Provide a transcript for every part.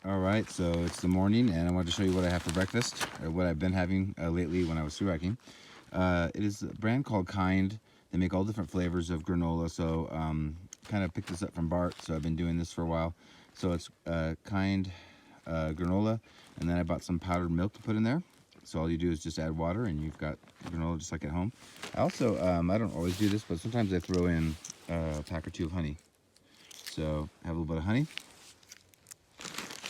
All right, so it's the morning, and I wanted to show you what I have for breakfast, or what I've been having lately when I was through hiking. It is a brand called Kind. They make all different flavors of granola, so kind of picked this up from Bart, so I've been doing this for a while. So it's Kind granola, and then I bought some powdered milk to put in there. So all you do is just add water, and you've got granola just like at home. I also, I don't always do this, but sometimes I throw in a pack or two of honey. So I have a little bit of honey.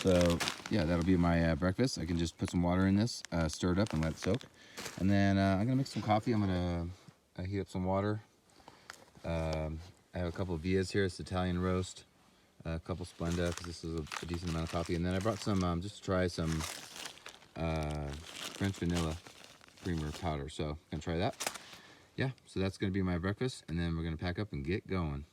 So yeah, that'll be my breakfast. I can just put some water in this, stir it up and let it soak. And then I'm gonna make some coffee. I'm gonna heat up some water. I have a couple of Vias here. It's Italian roast, a couple Splenda, because this is a decent amount of coffee. And then I brought some, just to try some French vanilla creamer powder. So I'm gonna try that. Yeah, so that's gonna be my breakfast. And then we're gonna pack up and get going.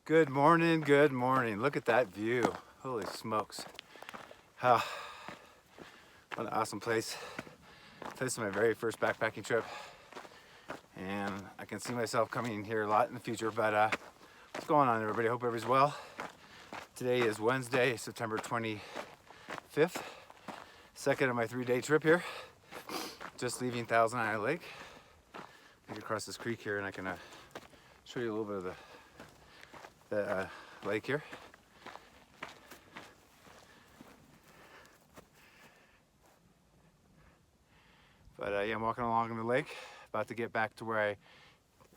Good morning, good morning. Look at that view. Holy smokes. What an awesome place. This is my very first backpacking trip. And I can see myself coming here a lot in the future, but what's going on, everybody? Hope everybody's well. Today is Wednesday, September 25th. Second of my 3-day trip here. Just leaving Thousand Island Lake. I get across this creek here and I can show you a little bit of the lake here. But yeah, I'm walking along in the lake, about to get back to where I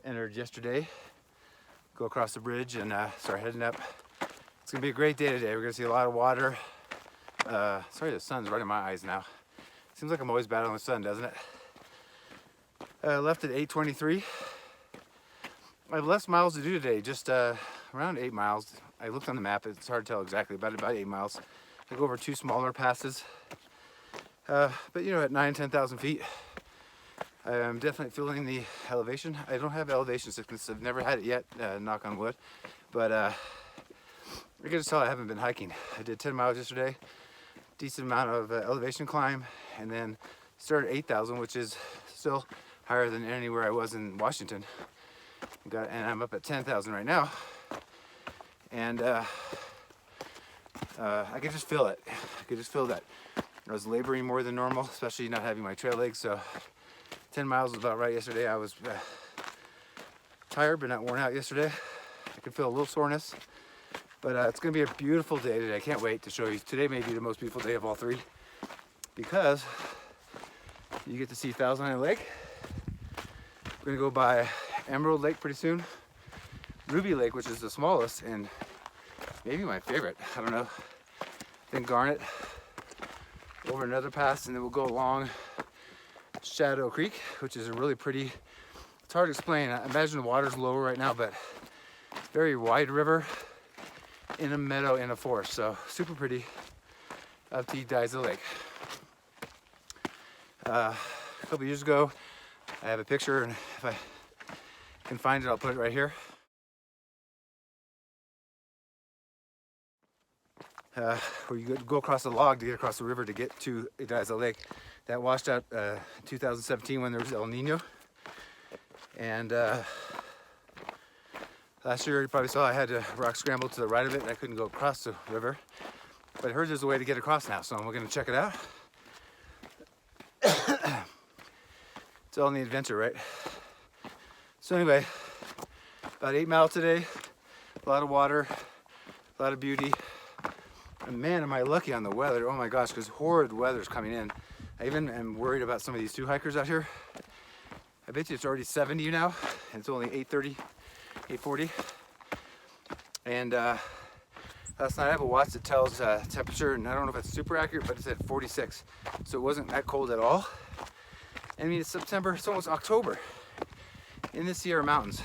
entered yesterday. Go across the bridge and start heading up. It's gonna be a great day today. We're gonna see a lot of water. Sorry, the sun's right in my eyes now. Seems like I'm always battling the sun, doesn't it? Left at 8:23. I have less miles to do today, just around 8 miles. I looked on the map, it's hard to tell exactly, about 8 miles. I go over 2 smaller passes. But you know, at 10,000 feet, I'm definitely feeling the elevation. I don't have elevation sickness, I've never had it yet, knock on wood. But I can just tell I haven't been hiking. I did 10 miles yesterday, decent amount of elevation climb, and then started 8,000, which is still higher than anywhere I was in Washington. And I'm up at 10,000 right now, and I could just feel it. I could just feel that I was laboring more than normal, especially not having my trail legs. So 10 miles was about right yesterday. I was tired but not worn out yesterday. I could feel a little soreness, but it's gonna be a beautiful day today. I can't wait to show you. Today may be the most beautiful day of all three, because you get to see Thousand Island Lake. We're gonna go by Emerald Lake pretty soon, Ruby Lake, which is the smallest and maybe my favorite, I don't know, then Garnet, over another pass, and then we'll go along Shadow Creek, which is a really pretty, it's hard to explain. I imagine the water's lower right now, but very wide river in a meadow in a forest, so super pretty up to Ediza Lake. A couple years ago, I have a picture, and if I can find it, I'll put it right here. Where you go across the log to get across the river to get to Ediza Lake. That washed out in 2017 when there was El Nino. And last year, you probably saw I had to rock scramble to the right of it, and I couldn't go across the river. But I heard there's a way to get across now, so we're gonna check it out. It's all in the adventure, right? So anyway, about 8 miles today, a lot of water, a lot of beauty. And man, am I lucky on the weather. Oh my gosh, because horrid weather's coming in. I even am worried about some of these 2 hikers out here. I bet you it's already 70 now, and it's only 8:30, 8:40. And last night I have a watch that tells temperature, and I don't know if it's super accurate, but it's at 46. So it wasn't that cold at all. I mean, it's September, it's almost October in the Sierra Mountains.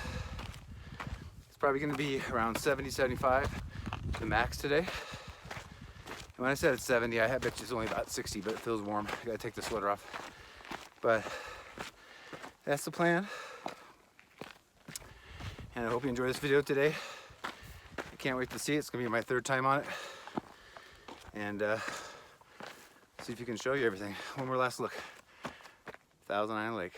It's probably gonna be around 70, 75. the max today. And when I said it's 70, I bet you it's only about 60, but it feels warm. I gotta take the sweater off. But that's the plan. And I hope you enjoy this video today. I can't wait to see it. It's gonna be my 3rd time on it. And see if you can show you everything. One more last look. Thousand Island Lake.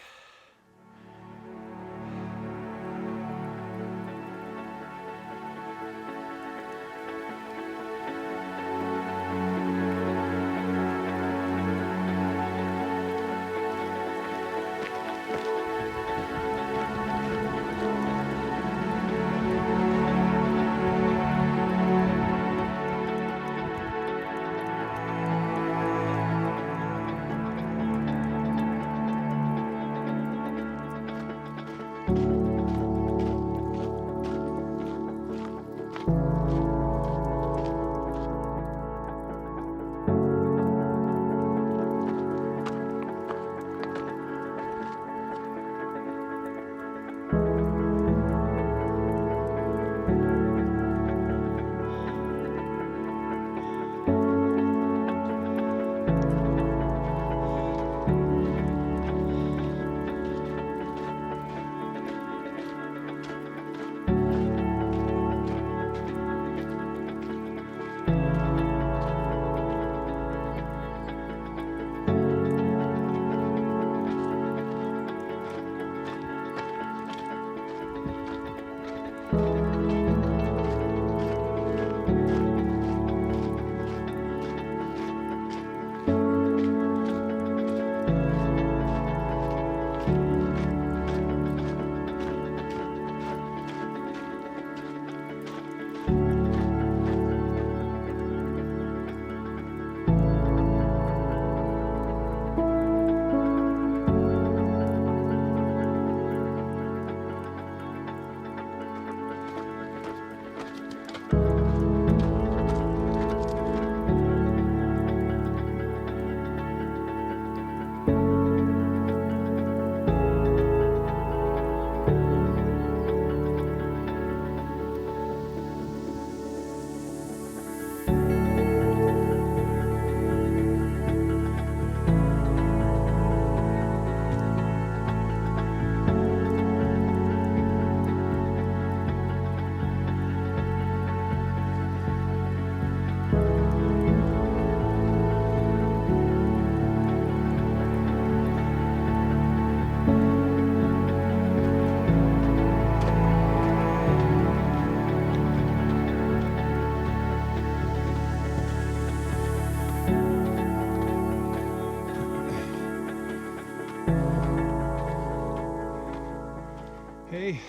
Hey,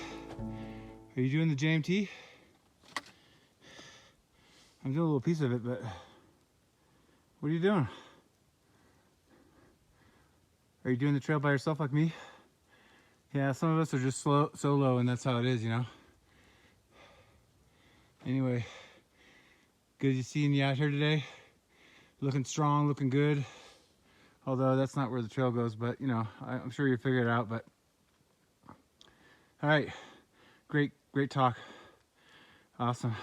are you doing the JMT? I'm doing a little piece of it, but what are you doing? Are you doing the trail by yourself like me? Yeah, some of us are just solo, and that's how it is, you know? Anyway, good to seeing you out here today. Looking strong, looking good. Although that's not where the trail goes, but you know, I'm sure you'll figure it out, but all right, great talk. Awesome.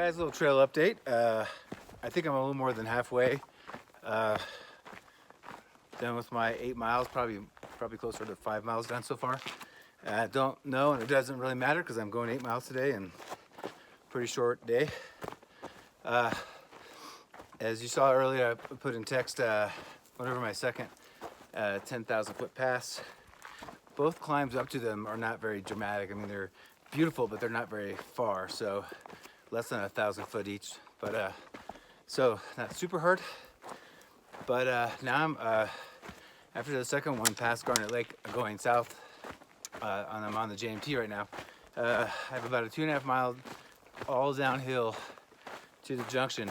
guys, a little trail update. I think I'm a little more than halfway done with my 8 miles, probably closer to 5 miles done so far. I don't know, and it doesn't really matter because I'm going 8 miles today and pretty short day. As you saw earlier, I put in text whenever my second 10,000 foot pass. Both climbs up to them are not very dramatic. I mean, they're beautiful, but they're not very far. So less than 1,000 foot each. But so not super hard. But now I'm after the second one past Garnet Lake, going south. I'm on the JMT right now. I have about a 2.5 mile all downhill to the junction.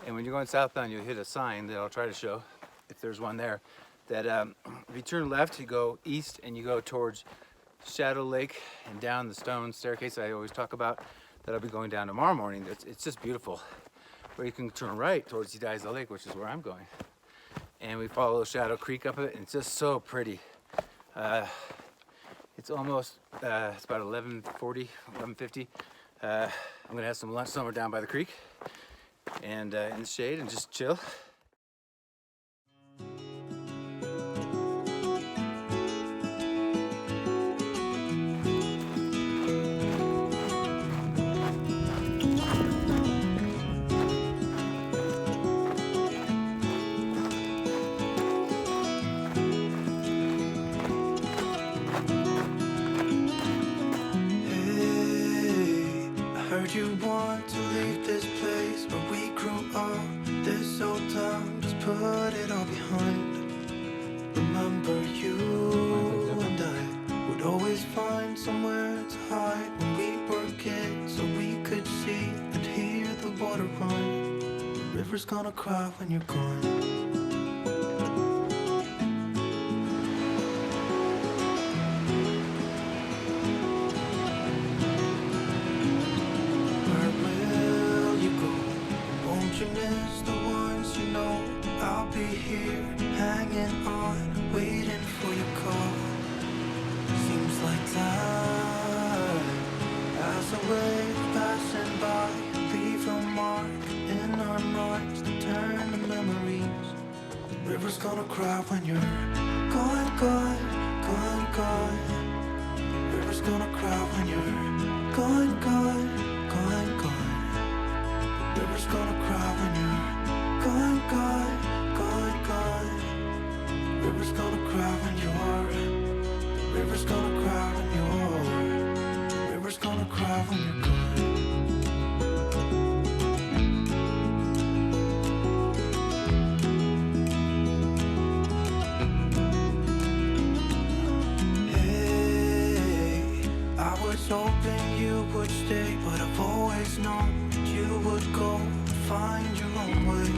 And when you're going southbound, you'll hit a sign that I'll try to show, if there's one there, that if you turn left, you go east and you go towards Shadow Lake and down the stone staircase I always talk about, that I'll be going down tomorrow morning. It's just beautiful. Or you can turn right towards Udiza Lake, which is where I'm going. And we follow Shadow Creek up it, and it's just so pretty. It's almost, it's about 11:40, 11:50. I'm gonna have some lunch somewhere down by the creek and in the shade and just chill. You want to leave this place where we grew up, this old town, just put it all behind. Remember you and I would always find somewhere to hide when we were kids, so we could see and hear the water run. The river's gonna cry when you're gone. You miss the ones you know. I'll be here, hanging on, waiting for your call. Seems like time as a wave passing by, leave a mark in our minds to turn to memories. The river's gonna cry when you're gone, gone, gone, gone. The river's gonna cry when you're gone, gone, gone, gone. The river's gonna cry when you're gone, gone, gone, gone. The river's gonna cry when you're. The river's gonna cry when you're. The river's gonna cry when you're gone. Hey, I was hoping you would stay, but I've always known you would go and find your own way.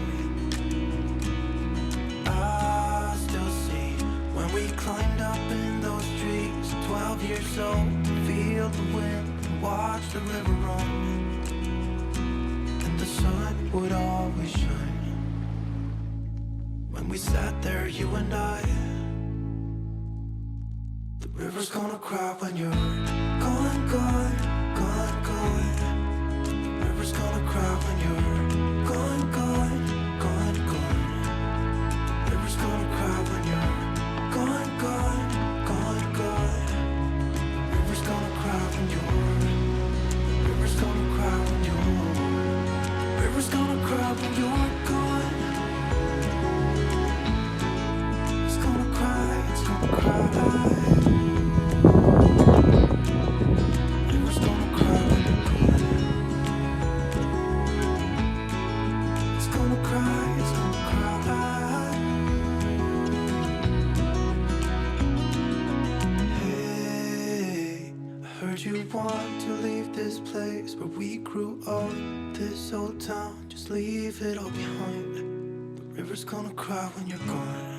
I still see when we climbed up in those trees, 12 years old, to feel the wind and watch the river run. And the sun would always shine when we sat there, you and I. The river's gonna cry when you're gone, gone, gone, gone. The river's gonna cry when you're gone, gone, gone, gone. The river's gonna cry when you're gone, gone, gone, gone. The river's gonna cry when you're. The river's gonna cry when you're. The river's gonna cry when you're gone. It's gonna cry, it's gonna cry. You want to leave this place where we grew up, this old town, just leave it all behind. The river's gonna cry when you're gone.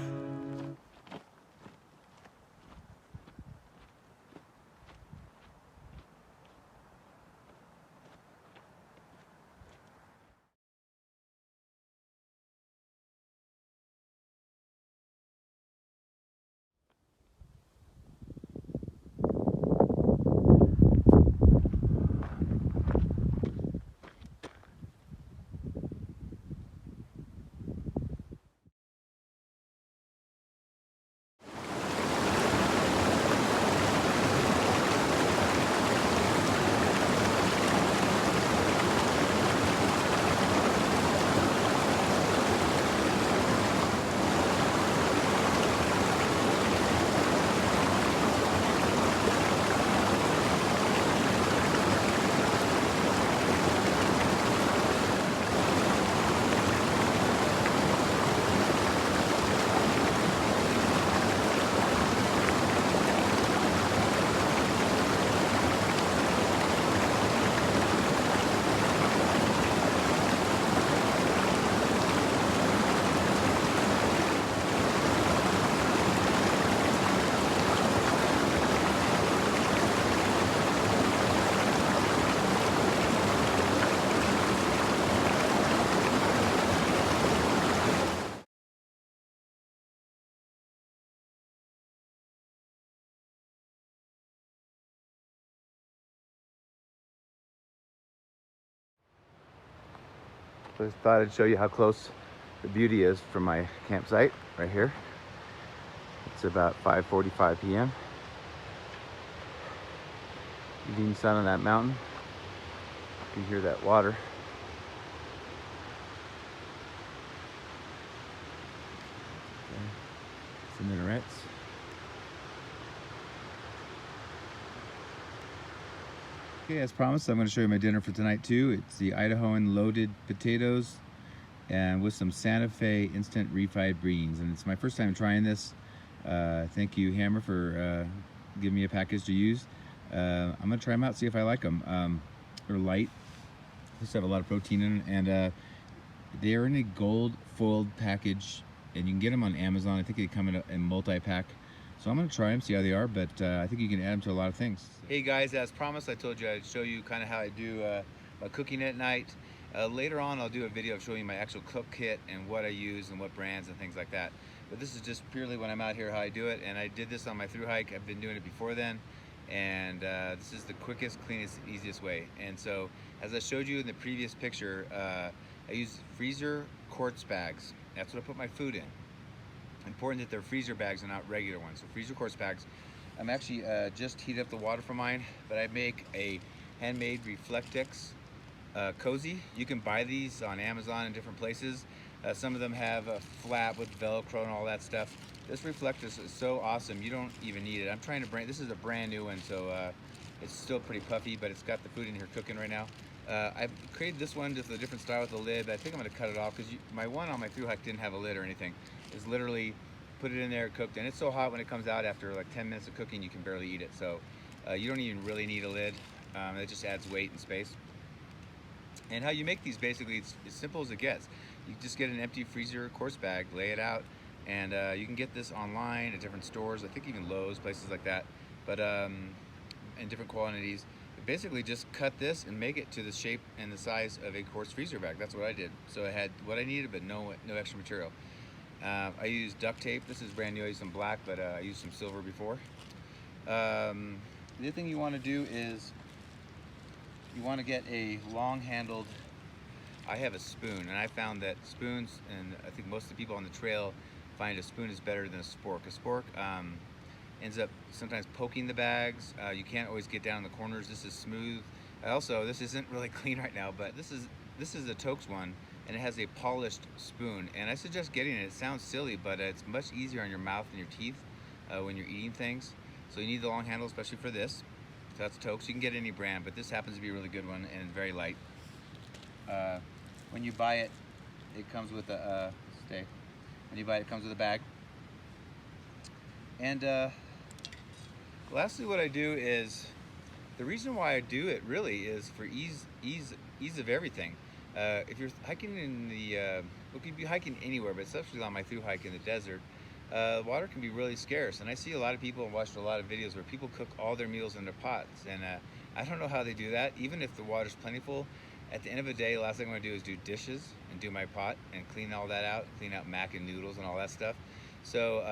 So I thought I'd show you how close the beauty is from my campsite right here. It's about 5:45 p.m. Evening sun on that mountain. You can hear that water. Some minarets. Okay, as promised, I'm going to show you my dinner for tonight too. It's the Idahoan loaded potatoes and with some Santa Fe instant refried beans. And it's my first time trying this. Thank you, Hammer, for giving me a package to use. I'm going to try them out, see if I like them. They're light. They just have a lot of protein in it. And they are in a gold foiled package. And you can get them on Amazon. I think they come in multi-pack. So I'm going to try them, see how they are, but I think you can add them to a lot of things. Hey guys, as promised, I told you I'd show you kind of how I do my cooking at night. Later on, I'll do a video of showing you my actual cook kit and what I use and what brands and things like that. But this is just purely when I'm out here how I do it, and I did this on my thru hike. I've been doing it before then, and this is the quickest, cleanest, easiest way. And so, as I showed you in the previous picture, I use freezer quartz bags. That's what I put my food in. Important that they're freezer bags and not regular ones. So freezer quartz bags. I'm actually just heated up the water for mine, but I make a handmade Reflectix cozy. You can buy these on Amazon and different places. Some of them have a flap with Velcro and all that stuff. This Reflectix is so awesome, you don't even need it. I'm trying to bring, this is a brand new one, so it's still pretty puffy, but it's got the food in here cooking right now. I've created this one just a different style with a lid, but I think I'm going to cut it off because my one on my thru hike didn't have a lid or anything. It's literally put it in there, cooked, and it's so hot when it comes out after like 10 minutes of cooking you can barely eat it. So you don't even really need a lid. It just adds weight and space. And how you make these, basically, it's as simple as it gets. You just get an empty freezer quartz bag, lay it out, and you can get this online at different stores, I think even Lowe's, places like that, but in different quantities. Basically just cut this and make it to the shape and the size of a quartz freezer bag. That's what I did. So I had what I needed, but no extra material. I used duct tape. This is brand new. I used some black, but I used some silver before. The other thing you want to do is you want to get a long-handled, I have a spoon, and I found that spoons, and I think most of the people on the trail find a spoon is better than a spork. A spork ends up sometimes poking the bags. You can't always get down in the corners. This is smooth. This isn't really clean right now, but this is a Tokes one, and it has a polished spoon. And I suggest getting it. It sounds silly, but it's much easier on your mouth and your teeth when you're eating things. So you need the long handle, especially for this. So that's Tokes. You can get any brand, but this happens to be a really good one and very light. When you buy it, it comes with a stay. When you buy it, it comes with a bag. And lastly, what I do is, the reason why I do it really is for ease of everything. If you're hiking in the, well, you could be hiking anywhere, but especially on my thru hike in the desert, water can be really scarce. And I see a lot of people and watched a lot of videos where people cook all their meals in their pots. And I don't know how they do that. Even if the water's plentiful, at the end of the day, the last thing I'm gonna do is do dishes and do my pot and clean all that out, clean out mac and noodles and all that stuff. So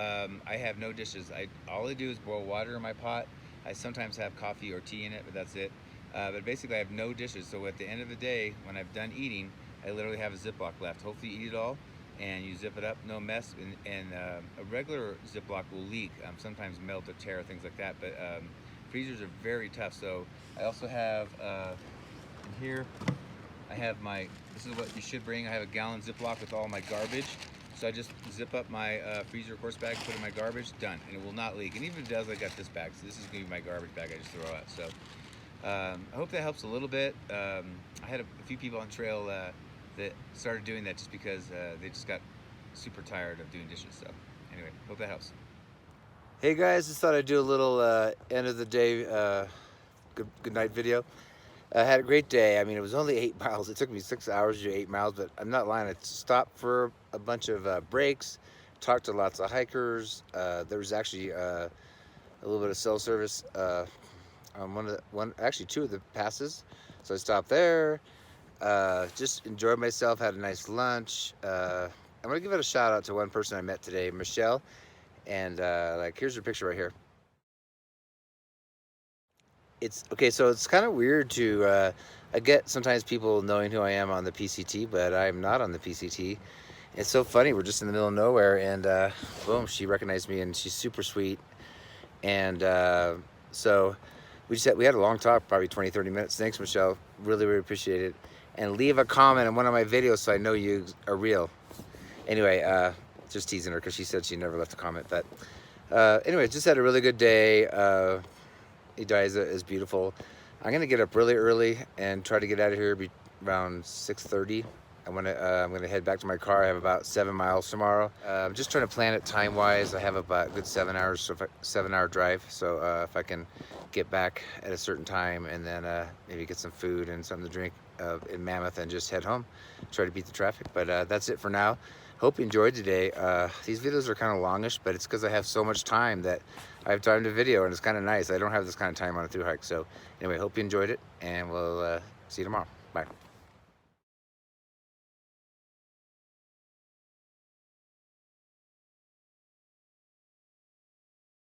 I have no dishes. All I do is boil water in my pot. I sometimes have coffee or tea in it, but that's it. But basically I have no dishes. So at the end of the day, when I've done eating, I literally have a Ziploc left. Hopefully you eat it all and you zip it up, no mess. And a regular Ziploc will leak, sometimes melt or tear, things like that. But freezers are very tough. So I also have, in here, I have this is what you should bring. I have a gallon Ziploc with all my garbage. So I just zip up my freezer quartz bag, put it in my garbage, done. And it will not leak. And even if it does, I got this bag. So this is gonna be my garbage bag I just throw out. So I hope that helps a little bit. I had a few people on trail that started doing that just because they just got super tired of doing dishes. So anyway, hope that helps. Hey guys, just thought I'd do a little end of the day good night video. I had a great day. I mean, it was only 8 miles. It took me 6 hours to do 8 miles, but I'm not lying. I stopped for a bunch of breaks, talked to lots of hikers. There was actually a little bit of cell service on actually 2 of the passes. So I stopped there, just enjoyed myself, had a nice lunch. I'm gonna give it a shout out to one person I met today, Michelle. And here's her picture right here. It's okay, so it's kind of weird to I get sometimes people knowing who I am on the PCT, but I'm not on the PCT. It's so funny. We're just in the middle of nowhere, and boom, she recognized me, and she's super sweet. And so we had a long talk, probably 20-30 minutes. Thanks, Michelle. Really, really appreciate it. And leave a comment on one of my videos so I know you are real. Anyway, just teasing her because she said she never left a comment. But anyway, just had a really good day. Ediza is beautiful. I'm gonna get up really early and try to get out of here around 6:30. I'm gonna head back to my car. I have about 7 miles tomorrow. I'm just trying to plan it time-wise. I have about a good 7 hours, so 7-hour drive. So if I can get back at a certain time and then maybe get some food and something to drink in Mammoth and just head home, try to beat the traffic. But that's it for now. Hope you enjoyed today. These videos are kind of longish, but it's because I have so much time that I have time to video, and it's kind of nice. I don't have this kind of time on a through hike. So anyway, hope you enjoyed it, and we'll see you tomorrow. Bye.